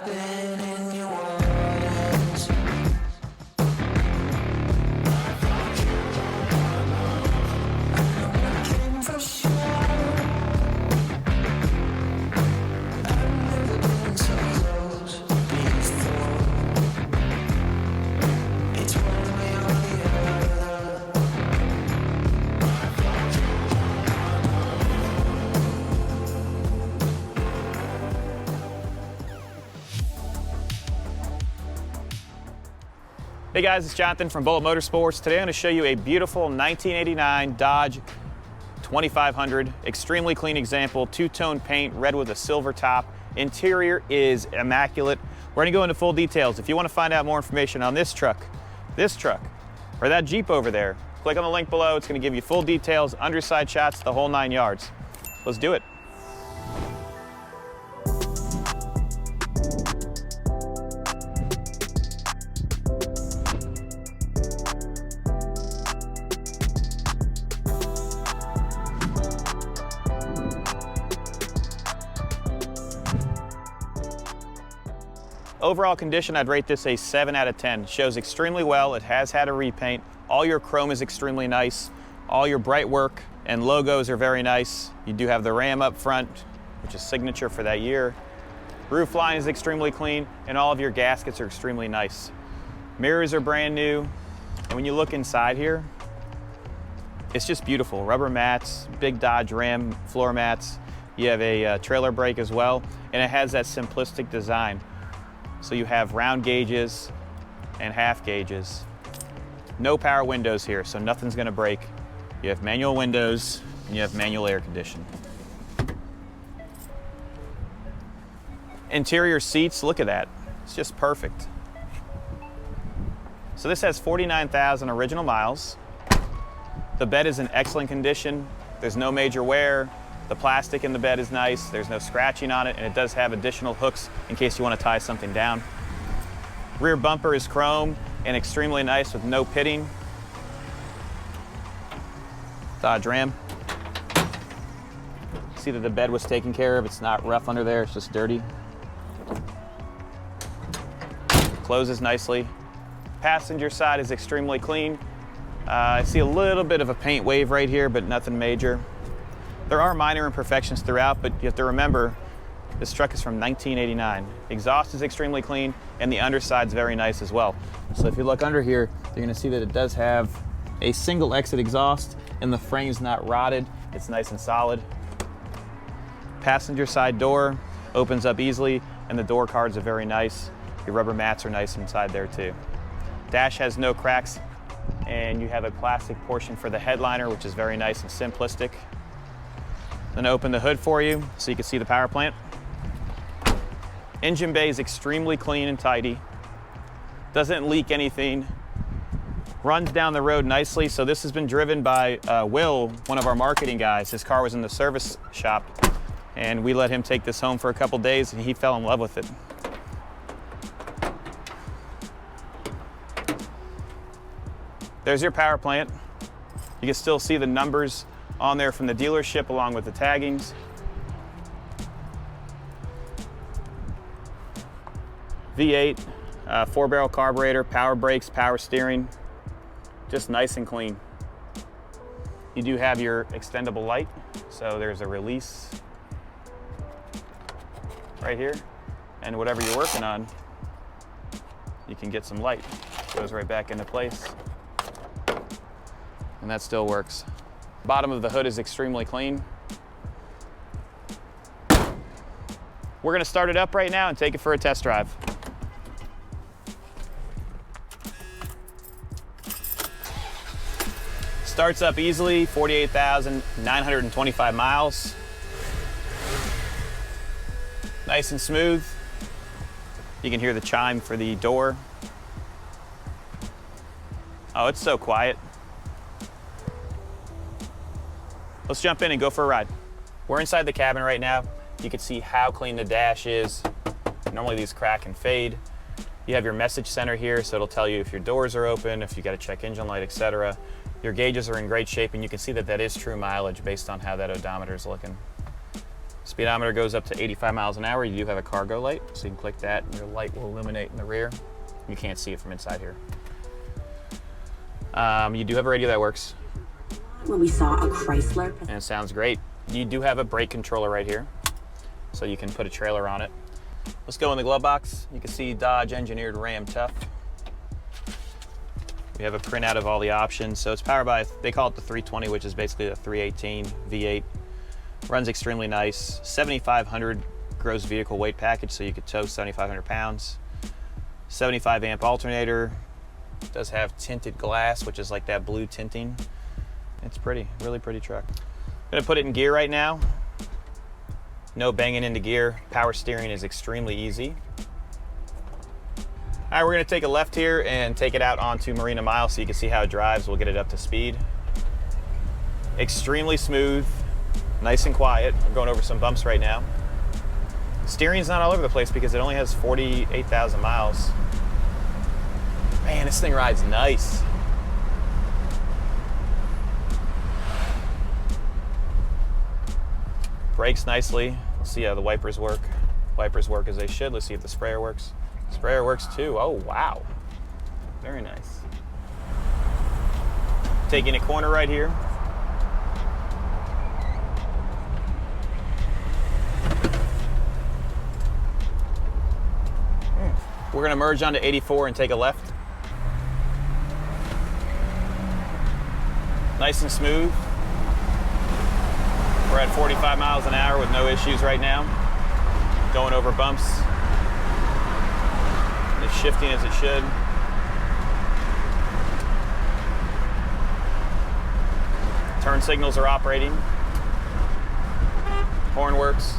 been in your waters. I came for sure. I've never been so close before. It's one way or the other. Hey guys, it's Jonathan from Bullet Motorsports. Today I'm going to show you a beautiful 1989 Dodge 2500. Extremely clean example, two-tone paint, red with a silver top. Interior is immaculate. We're going to go into full details. If you want to find out more information on this truck, or that Jeep over there, click on the link below. It's going to give you full details, underside shots, the whole 9 yards. Let's do it. Overall condition, I'd rate this a 7 out of 10. Shows extremely well. It has had a repaint. All your chrome is extremely nice. All your bright work and logos are very nice. You do have the Ram up front, which is signature for that year. Roof line is extremely clean, and all of your gaskets are extremely nice. Mirrors are brand new, and when you look inside here, it's just beautiful. Rubber mats, big Dodge Ram floor mats. You have a trailer brake as well, and it has that simplistic design. So you have round gauges and half gauges. No power windows here, so nothing's gonna break. You have manual windows and you have manual air conditioning. Interior seats, look at that. It's just perfect. So this has 49,000 original miles. The bed is in excellent condition. There's no major wear. The plastic in the bed is nice. There's no scratching on it, and it does have additional hooks in case you want to tie something down. Rear bumper is chrome and extremely nice with no pitting. Dodge Ram. See that the bed was taken care of. It's not rough under there, it's just dirty. Closes nicely. Passenger side is extremely clean. I see a little bit of a paint wave right here, but nothing major. There are minor imperfections throughout, but you have to remember, this truck is from 1989. Exhaust is extremely clean, and the underside's very nice as well. So if you look under here, you're gonna see that it does have a single exit exhaust, and the frame's not rotted. It's nice and solid. Passenger side door opens up easily, and the door cards are very nice. Your rubber mats are nice inside there too. Dash has no cracks, and you have a plastic portion for the headliner, which is very nice and simplistic. Then open the hood for you so you can see the power plant. Engine bay is extremely clean and tidy. Doesn't leak anything. Runs down the road nicely. So this has been driven by Will, one of our marketing guys. His car was in the service shop, and we let him take this home for a couple days, and he fell in love with it. There's your power plant. You can still see the numbers on there from the dealership along with the taggings. V8, 4-barrel carburetor, power brakes, power steering, just nice and clean. You do have your extendable light, so there's a release right here, and whatever you're working on, you can get some light. Goes right back into place, and that still works. Bottom of the hood is extremely clean. We're gonna start it up right now and take it for a test drive. Starts up easily, 48,925 miles. Nice and smooth. You can hear the chime for the door. Oh, it's so quiet. Let's jump in and go for a ride. We're inside the cabin right now. You can see how clean the dash is. Normally these crack and fade. You have your message center here, so it'll tell you if your doors are open, if you got to check engine light, etc. Your gauges are in great shape, and you can see that that is true mileage based on how that odometer is looking. Speedometer goes up to 85 miles an hour. You do have a cargo light, so you can click that and your light will illuminate in the rear. You can't see it from inside here. You do have a radio that works. When we saw a Chrysler. And it sounds great. You do have a brake controller right here, so you can put a trailer on it. Let's go in the glove box. You can see Dodge engineered Ram Tough. We have a printout of all the options. So it's powered by, they call it the 320, which is basically the 318 V8. Runs extremely nice. 7,500 gross vehicle weight package, so you could tow 7,500 pounds. 75 amp alternator. It does have tinted glass, which is like that blue tinting. It's pretty, really pretty truck. I'm gonna put it in gear right now. No banging into gear. Power steering is extremely easy. All right, we're gonna take a left here and take it out onto Marina Mile so you can see how it drives. We'll get it up to speed. Extremely smooth, nice and quiet. We're going over some bumps right now. Steering's not all over the place because it only has 48,000 miles. Man, this thing rides nice. Brakes nicely. Let's see how the wipers work. Wipers work as they should. Let's see if the sprayer works. Sprayer works too. Oh, wow. Very nice. Taking a corner right here. We're gonna merge onto 84 and take a left. Nice and smooth. We're at 45 miles an hour with no issues right now. Going over bumps. It's shifting as it should. Turn signals are operating. Horn works.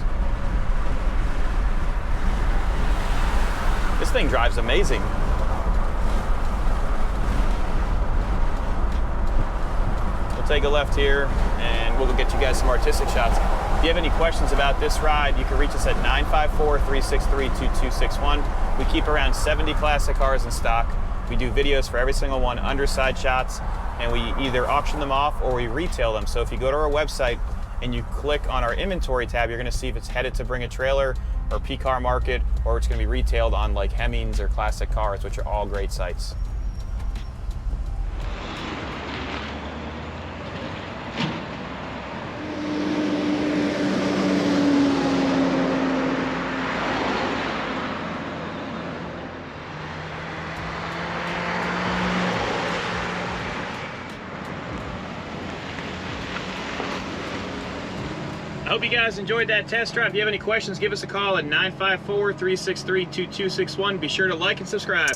This thing drives amazing. We'll take a left here and we'll get you guys some artistic shots. If you have any questions about this ride, you can reach us at 954-363-2261. We keep around 70 classic cars in stock. We do videos for every single one, underside shots, and we either auction them off or we retail them. So if you go to our website and you click on our inventory tab, you're gonna see if it's headed to Bring a Trailer or P-Car Market, or it's gonna be retailed on like Hemmings or Classic Cars, which are all great sites. I hope you guys enjoyed that test drive. If you have any questions, give us a call at 954-363-2261. Be sure to like and subscribe.